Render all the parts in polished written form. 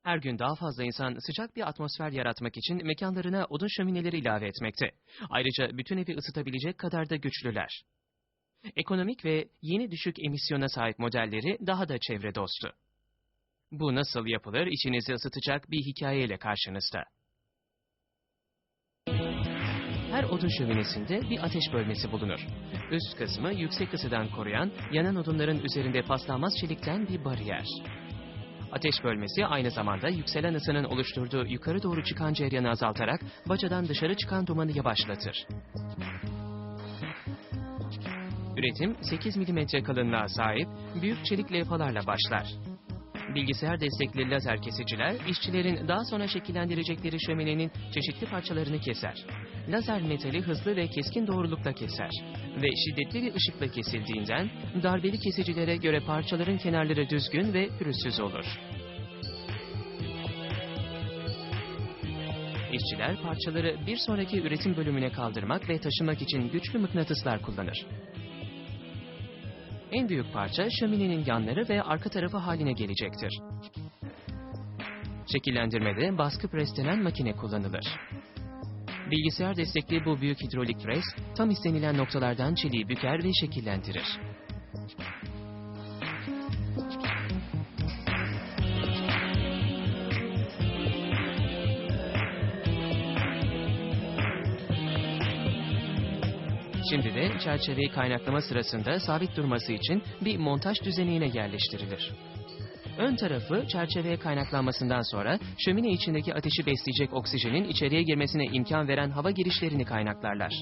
Her gün daha fazla insan sıcak bir atmosfer yaratmak için mekanlarına odun şömineleri ilave etmekte. Ayrıca bütün evi ısıtabilecek kadar da güçlüler. Ekonomik ve yeni düşük emisyona sahip modelleri daha da çevre dostu. Bu nasıl yapılır, içinizi ısıtacak bir hikayeyle karşınızda. Her odun şöminesinde bir ateş bölmesi bulunur. Üst kısmı yüksek ısıdan koruyan, yanan odunların üzerinde paslanmaz çelikten bir bariyer. Ateş bölmesi aynı zamanda yükselen ısının oluşturduğu yukarı doğru çıkan cereyanı azaltarak bacadan dışarı çıkan dumanı yavaşlatır. Üretim 8 mm kalınlığa sahip büyük çelik levhalarla başlar. Bilgisayar destekli lazer kesiciler, işçilerin daha sonra şekillendirecekleri şöminenin çeşitli parçalarını keser. Lazer metali hızlı ve keskin doğrulukla keser ve şiddetli bir ışıkla kesildiğinden darbeli kesicilere göre parçaların kenarları düzgün ve pürüzsüz olur. İşçiler parçaları bir sonraki üretim bölümüne kaldırmak ve taşımak için güçlü mıknatıslar kullanır. En büyük parça şöminenin yanları ve arka tarafı haline gelecektir. Şekillendirmede baskı pres denen makine kullanılır. Bilgisayar destekli bu büyük hidrolik pres, tam istenilen noktalardan çeliği büker ve şekillendirir. Şimdi de çerçeveyi kaynaklama sırasında sabit durması için bir montaj düzeneğine yerleştirilir. Ön tarafı çerçeveye kaynaklanmasından sonra şömine içindeki ateşi besleyecek oksijenin içeriye girmesine imkan veren hava girişlerini kaynaklarlar.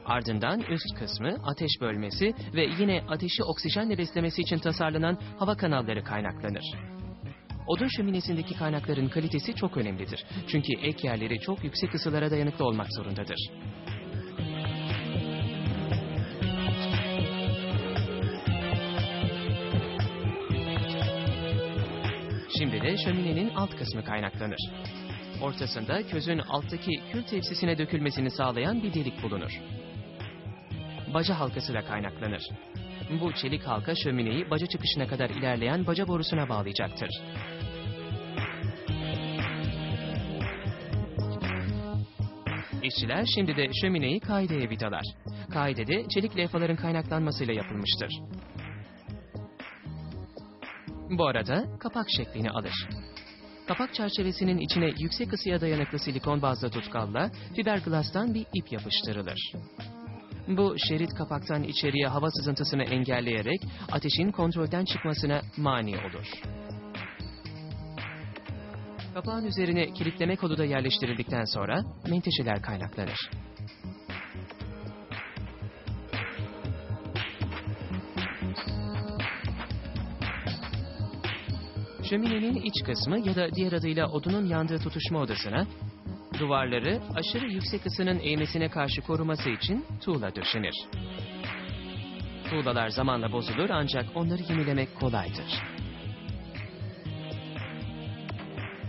Ardından üst kısmı ateş bölmesi ve yine ateşi oksijenle beslemesi için tasarlanan hava kanalları kaynaklanır. Odun şöminesindeki kaynakların kalitesi çok önemlidir. Çünkü ek yerleri çok yüksek ısılara dayanıklı olmak zorundadır. Şimdi de şöminenin alt kısmı kaynaklanır. Ortasında közün alttaki kül tepsisine dökülmesini sağlayan bir delik bulunur. Baca halkası da kaynaklanır. Bu çelik halka şömineyi baca çıkışına kadar ilerleyen baca borusuna bağlayacaktır. İşçiler şimdi de şömineyi kaideye vidalar. Kaide çelik levhaların kaynaklanmasıyla yapılmıştır. Bu arada kapak şeklini alır. Kapak çerçevesinin içine yüksek ısıya dayanıklı silikon bazlı tutkalla fiberglass'tan bir ip yapıştırılır. Bu şerit kapaktan içeriye hava sızıntısını engelleyerek ateşin kontrolden çıkmasına mani olur. Kapağın üzerine kilitleme kodu da yerleştirildikten sonra menteşeler kaynaklanır. Şöminenin iç kısmı ya da diğer adıyla odunun yandığı tutuşma odasına, duvarları aşırı yüksek ısının eğmesine karşı koruması için tuğla döşenir. Tuğlalar zamanla bozulur ancak onları yenilemek kolaydır.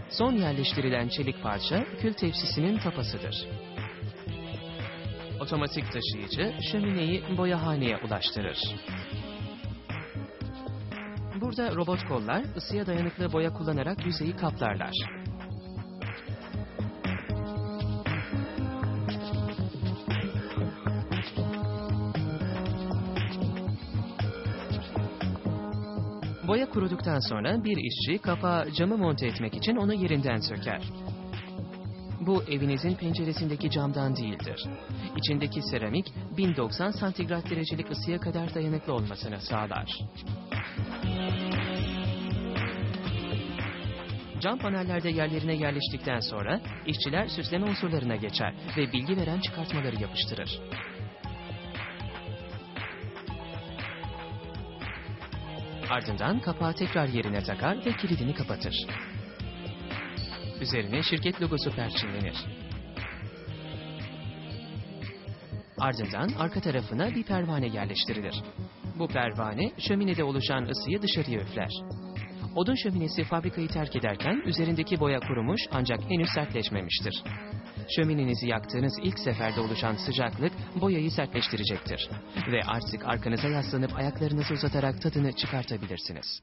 Son yerleştirilen çelik parça kül tepsisinin tapasıdır. Otomatik taşıyıcı şömineyi boyahaneye ulaştırır. Burada robot kollar ısıya dayanıklı boya kullanarak yüzeyi kaplarlar. Boya kuruduktan sonra bir işçi kapağa camı monte etmek için onu yerinden söker. Bu evinizin penceresindeki camdan değildir. İçindeki seramik 1090 santigrat derecelik ısıya kadar dayanıklı olmasını sağlar. Cam panellerde yerlerine yerleştikten sonra işçiler süsleme unsurlarına geçer ve bilgi veren çıkartmaları yapıştırır. Ardından kapağı tekrar yerine takar ve kilidini kapatır. Üzerine şirket logosu perçinlenir. Ardından arka tarafına bir pervane yerleştirilir. Bu pervane şöminede oluşan ısıyı dışarıya üfler. Odun şöminesi fabrikayı terk ederken üzerindeki boya kurumuş ancak henüz sertleşmemiştir. Şöminenizi yaktığınız ilk seferde oluşan sıcaklık boyayı sertleştirecektir. Ve artık arkanıza yaslanıp ayaklarınızı uzatarak tadını çıkartabilirsiniz.